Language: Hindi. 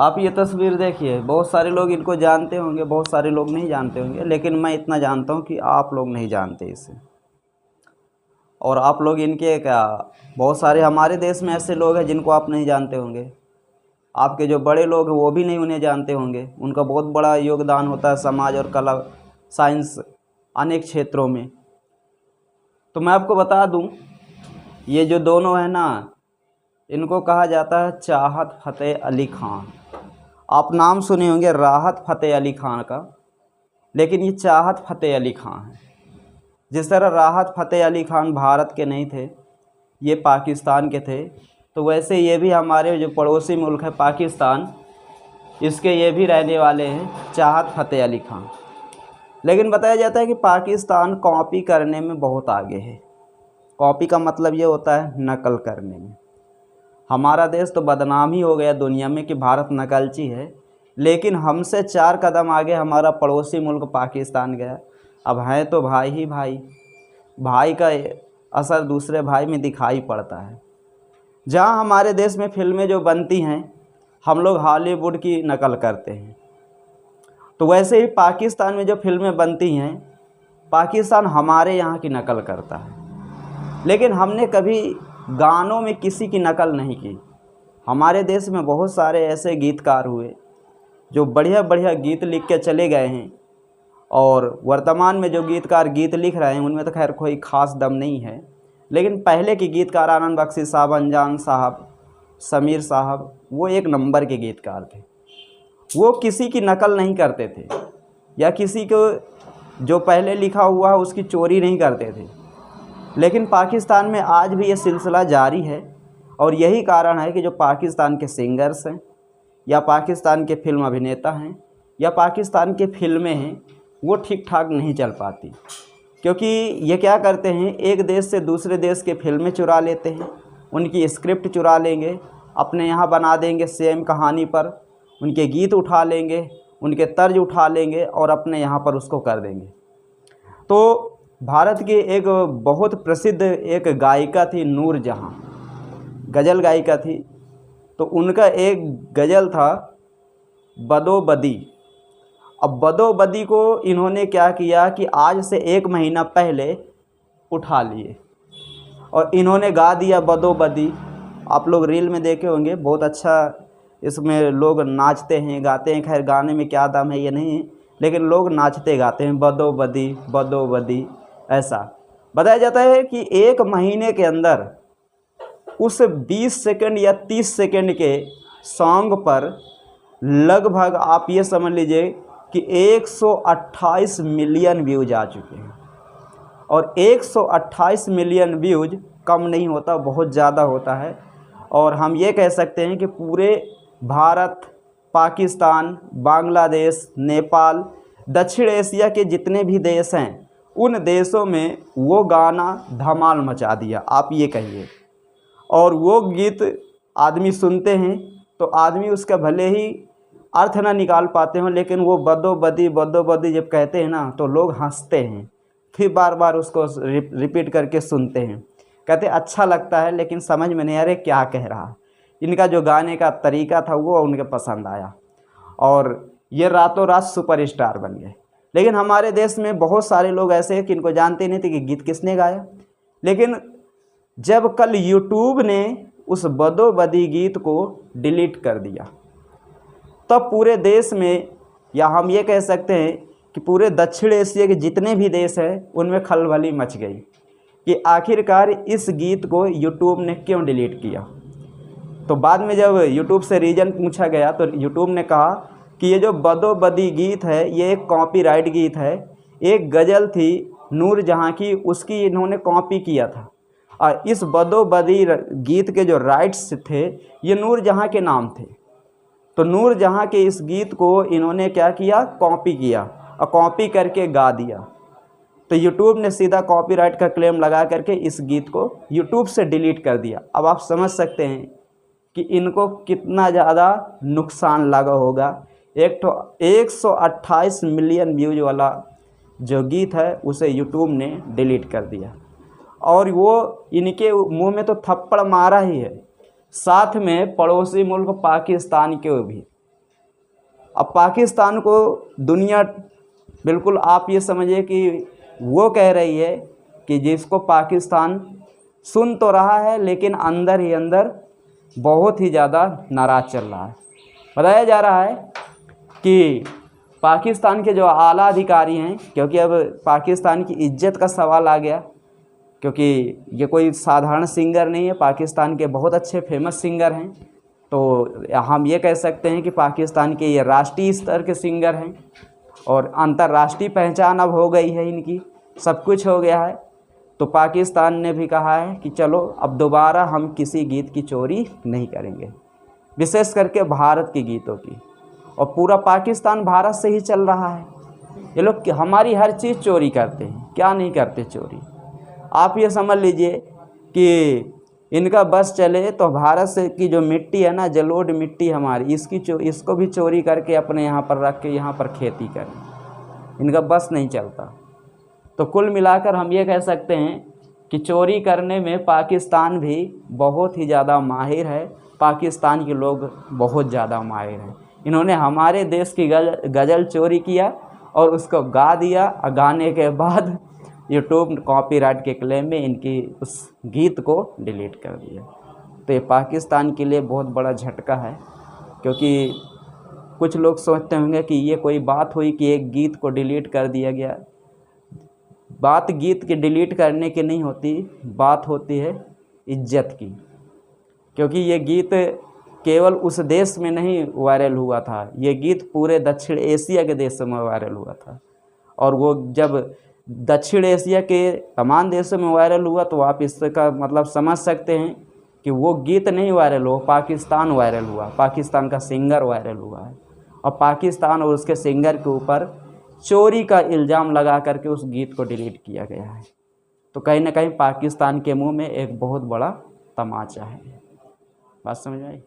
आप ये तस्वीर देखिए, बहुत सारे लोग इनको जानते होंगे, बहुत सारे लोग नहीं जानते होंगे, लेकिन मैं इतना जानता हूँ कि आप लोग नहीं जानते इसे। और आप लोग इनके क्या, बहुत सारे हमारे देश में ऐसे लोग हैं जिनको आप नहीं जानते होंगे। आपके जो बड़े लोग हैं वो भी नहीं उन्हें जानते होंगे। उनका बहुत बड़ा योगदान होता है समाज और कला, साइंस, अनेक क्षेत्रों में। तो मैं आपको बता दूं, ये जो दोनों हैं ना, इनको कहा जाता है चाहत फ़तेह अली ख़ान। आप नाम सुने होंगे राहत फ़तेह अली ख़ान का, लेकिन ये चाहत फ़तेह अली ख़ान है। जिस तरह राहत फ़तेह अली ख़ान भारत के नहीं थे, ये पाकिस्तान के थे, तो वैसे ये भी हमारे जो पड़ोसी मुल्क है पाकिस्तान, इसके ये भी रहने वाले हैं चाहत फ़तेह अली ख़ान। लेकिन बताया जाता है कि पाकिस्तान कॉपी करने में बहुत आगे है। कॉपी का मतलब ये होता है नकल करने में। हमारा देश तो बदनाम ही हो गया दुनिया में कि भारत नकलची है, लेकिन हमसे 4 कदम आगे हमारा पड़ोसी मुल्क पाकिस्तान गया। अब हैं तो भाई ही भाई, भाई का असर दूसरे भाई में दिखाई पड़ता है। जहाँ हमारे देश में फिल्में जो बनती हैं, हम लोग हॉलीवुड की नकल करते हैं, तो वैसे ही पाकिस्तान में जो फिल्में बनती हैं, पाकिस्तान हमारे यहाँ की नकल करता है। लेकिन हमने कभी गानों में किसी की नकल नहीं की। हमारे देश में बहुत सारे ऐसे गीतकार हुए जो बढ़िया बढ़िया गीत लिख के चले गए हैं, और वर्तमान में जो गीतकार गीत लिख रहे हैं उनमें तो खैर कोई ख़ास दम नहीं है। लेकिन पहले के गीतकार आनंद बख्शी साहब, अनजान साहब, समीर साहब, वो एक नंबर के गीतकार थे। वो किसी की नकल नहीं करते थे, या किसी को जो पहले लिखा हुआ है उसकी चोरी नहीं करते थे। लेकिन पाकिस्तान में आज भी ये सिलसिला जारी है, और यही कारण है कि जो पाकिस्तान के सिंगर्स हैं, या पाकिस्तान के फिल्म अभिनेता हैं, या पाकिस्तान के फिल्में हैं, वो ठीक ठाक नहीं चल पाती। क्योंकि ये क्या करते हैं, एक देश से दूसरे देश के फिल्में चुरा लेते हैं, उनकी स्क्रिप्ट चुरा लेंगे, अपने यहाँ बना देंगे सेम कहानी पर, उनके गीत उठा लेंगे, उनके तर्ज उठा लेंगे और अपने यहाँ पर उसको कर देंगे। तो भारत की एक बहुत प्रसिद्ध एक गायिका थी नूरजहाँ, गज़ल गायिका थी। तो उनका एक गज़ल था बदो बदी। अब बदो बदी को इन्होंने क्या किया कि आज से 1 महीना पहले उठा लिए और इन्होंने गा दिया बदो बदी। आप लोग रील में देखे होंगे, बहुत अच्छा इसमें लोग नाचते हैं, गाते हैं। खैर गाने में क्या दम है ये नहीं, लेकिन लोग नाचते गाते हैं बदो बदी बदो बदी। ऐसा बताया जाता है कि 1 महीने के अंदर उस 20 सेकंड या 30 सेकंड के सॉन्ग पर लगभग आप ये समझ लीजिए कि 128 मिलियन व्यूज आ चुके हैं। और 128 मिलियन व्यूज कम नहीं होता, बहुत ज़्यादा होता है। और हम ये कह सकते हैं कि पूरे भारत, पाकिस्तान, बांग्लादेश, नेपाल, दक्षिण एशिया के जितने भी देश हैं, उन देशों में वो गाना धमाल मचा दिया, आप ये कहिए। और वो गीत आदमी सुनते हैं तो आदमी उसका भले ही अर्थ ना निकाल पाते हों, लेकिन वो बदो बदी जब कहते हैं ना तो लोग हंसते हैं, फिर बार बार उसको रिपीट करके सुनते हैं, कहते अच्छा लगता है, लेकिन समझ में नहीं आ रहा क्या कह रहा। इनका जो गाने का तरीका था वो उनके पसंद आया, और ये रातों रात सुपरस्टार बन गए। लेकिन हमारे देश में बहुत सारे लोग ऐसे हैं कि इनको जानते नहीं थे कि गीत किसने गाया। लेकिन जब कल यूट्यूब ने उस बदो बदी गीत को डिलीट कर दिया, तब पूरे देश में, या हम ये कह सकते हैं कि पूरे दक्षिण एशिया के जितने भी देश हैं उनमें खलबली मच गई कि आखिरकार इस गीत को यूट्यूब ने क्यों डिलीट किया। तो बाद में जब यूट्यूब से रीज़न पूछा गया तो यूट्यूब ने कहा कि ये जो बदो बदी गीत है ये एक कॉपीराइट गीत है। एक गज़ल थी नूरजहाँ की, उसकी इन्होंने कॉपी किया था, और इस बदो बदी गीत के जो राइट्स थे ये नूरजहाँ के नाम थे। तो नूरजहाँ के इस गीत को इन्होंने क्या किया, कॉपी किया, और कॉपी करके गा दिया। तो यूट्यूब ने सीधा कॉपीराइट का क्लेम लगा करके इस गीत को यूट्यूब से डिलीट कर दिया। अब आप समझ सकते हैं कि इनको कितना ज़्यादा नुकसान लगा होगा। 128 मिलियन व्यूज वाला जो गीत है उसे यूट्यूब ने डिलीट कर दिया, और वो इनके मुंह में तो थप्पड़ मारा ही है, साथ में पड़ोसी मुल्क पाकिस्तान के भी। अब पाकिस्तान को दुनिया बिल्कुल आप ये समझिए कि वो कह रही है कि जिसको पाकिस्तान सुन तो रहा है लेकिन अंदर ही अंदर बहुत ही ज़्यादा नाराज़ चल रहा है। बताया जा रहा है कि पाकिस्तान के जो आला अधिकारी हैं, क्योंकि अब पाकिस्तान की इज्जत का सवाल आ गया, क्योंकि ये कोई साधारण सिंगर नहीं है, पाकिस्तान के बहुत अच्छे फेमस सिंगर हैं। तो हम ये कह सकते हैं कि पाकिस्तान के ये राष्ट्रीय स्तर के सिंगर हैं और अंतर्राष्ट्रीय पहचान अब हो गई है इनकी, सब कुछ हो गया है। तो पाकिस्तान ने भी कहा है कि चलो अब दोबारा हम किसी गीत की चोरी नहीं करेंगे, विशेष करके भारत के गीतों की। और पूरा पाकिस्तान भारत से ही चल रहा है। ये लोग हमारी हर चीज़ चोरी करते हैं, क्या नहीं करते चोरी। आप ये समझ लीजिए कि इनका बस चले तो भारत से की जो मिट्टी है ना, जलोढ़ मिट्टी हमारी, इसको भी चोरी करके अपने यहाँ पर रख के यहाँ पर खेती करें। इनका बस नहीं चलता। तो कुल मिलाकर हम ये कह सकते हैं कि चोरी करने में पाकिस्तान भी बहुत ही ज़्यादा माहिर है, पाकिस्तान के लोग बहुत ज़्यादा माहिर हैं। इन्होंने हमारे देश की गज़ल चोरी किया और उसको गा दिया, और गाने के बाद यूट्यूब कॉपीराइट के क्लेम में इनकी उस गीत को डिलीट कर दिया। तो ये पाकिस्तान के लिए बहुत बड़ा झटका है, क्योंकि कुछ लोग सोचते होंगे कि ये कोई बात हुई कि एक गीत को डिलीट कर दिया गया। बात गीत के डिलीट करने की नहीं होती, बात होती है इज्जत की। क्योंकि ये गीत केवल उस देश में नहीं वायरल हुआ था, ये गीत पूरे दक्षिण एशिया के देशों में वायरल हुआ था। और वो जब दक्षिण एशिया के तमाम देशों में वायरल हुआ तो आप इसका मतलब समझ सकते हैं कि वो गीत नहीं वायरल हुआ, पाकिस्तान वायरल हुआ, पाकिस्तान का सिंगर वायरल हुआ है। और पाकिस्तान और उसके सिंगर के ऊपर चोरी का इल्ज़ाम लगा करके उस गीत को डिलीट किया गया है। तो कहीं ना कहीं पाकिस्तान के मुंह में एक बहुत बड़ा तमाचा है। बात समझ आई?